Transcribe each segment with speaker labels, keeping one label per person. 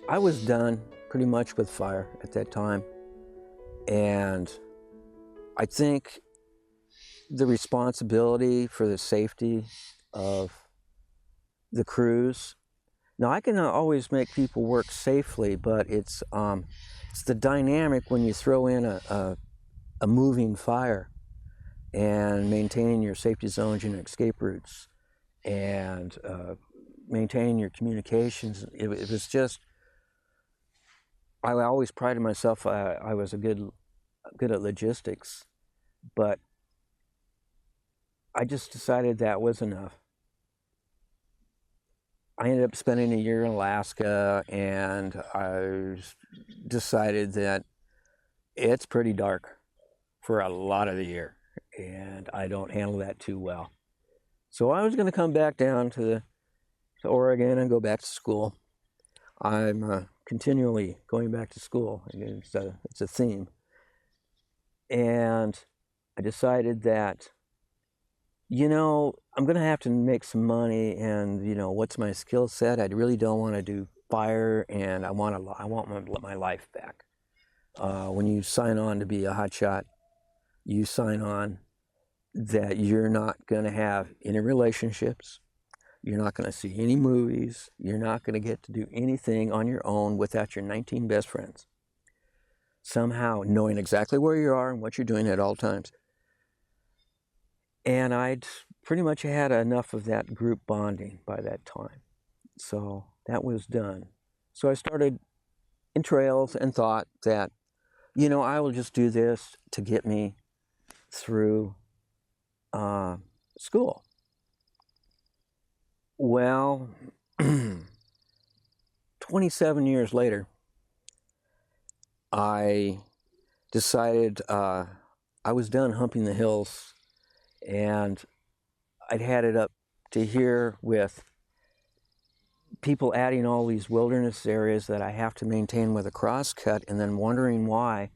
Speaker 1: I was done pretty much with fire at that time, and I think the responsibility for the safety of the crews. Now, I can always make people work safely, but it's the dynamic when you throw in a moving fire and maintaining your safety zones and escape routes and maintaining your communications. It was just, I always prided myself, I was good at logistics, but I just decided that was enough. I ended up spending a year in Alaska, and I decided that it's pretty dark for a lot of the year, and I don't handle that too well. So I was going to come back down to Oregon and go back to school. I'm continually going back to school. It's a theme. And I decided that, I'm going to have to make some money, and, what's my skill set? I really don't want to do fire, and I want my life back. When you sign on to be a hotshot, you sign on that you're not going to have any relationships, you're not going to see any movies, you're not going to get to do anything on your own without your 19 best friends. Somehow knowing exactly where you are and what you're doing at all times. And I'd pretty much had enough of that group bonding by that time. So that was done. So I started in trails and thought that, I will just do this to get me through school. Well, 27 years later, I decided I was done humping the hills, and I'd had it up to here with people adding all these wilderness areas that I have to maintain with a crosscut, and then wondering why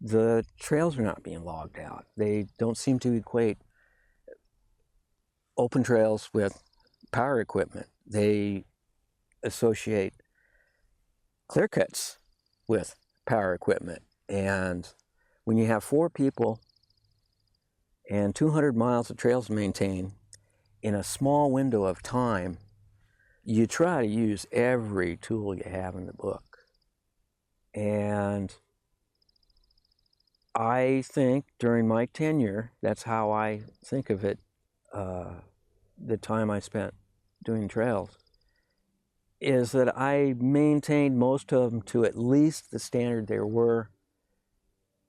Speaker 1: the trails are not being logged out. They don't seem to equate open trails with power equipment. They associate clear cuts with power equipment. And when you have 4 people and 200 miles of trails to maintain in a small window of time, you try to use every tool you have in the book. And I think during my tenure, that's how I think of it, the time I spent doing trails, is that I maintained most of them to at least the standard there were,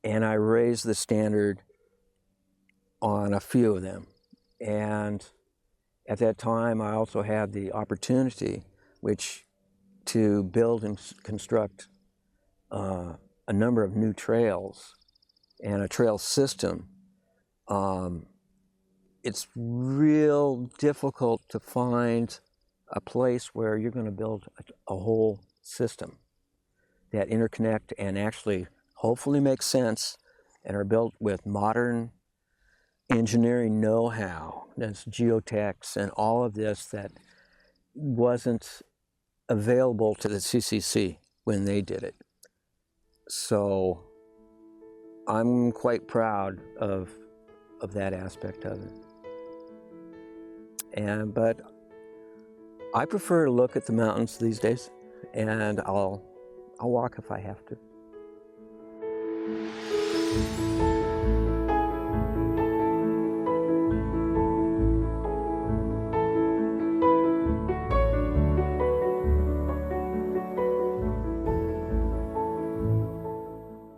Speaker 1: and I raised the standard on a few of them. And at that time, I also had the opportunity, to build and construct a number of new trails and a trail system. It's real difficult to find a place where you're going to build a whole system that interconnect and actually hopefully make sense and are built with modern engineering know-how. That's geotechs and all of this that wasn't available to the CCC when they did it. So I'm quite proud of that aspect of it. But I prefer to look at the mountains these days, and I'll walk if I have to.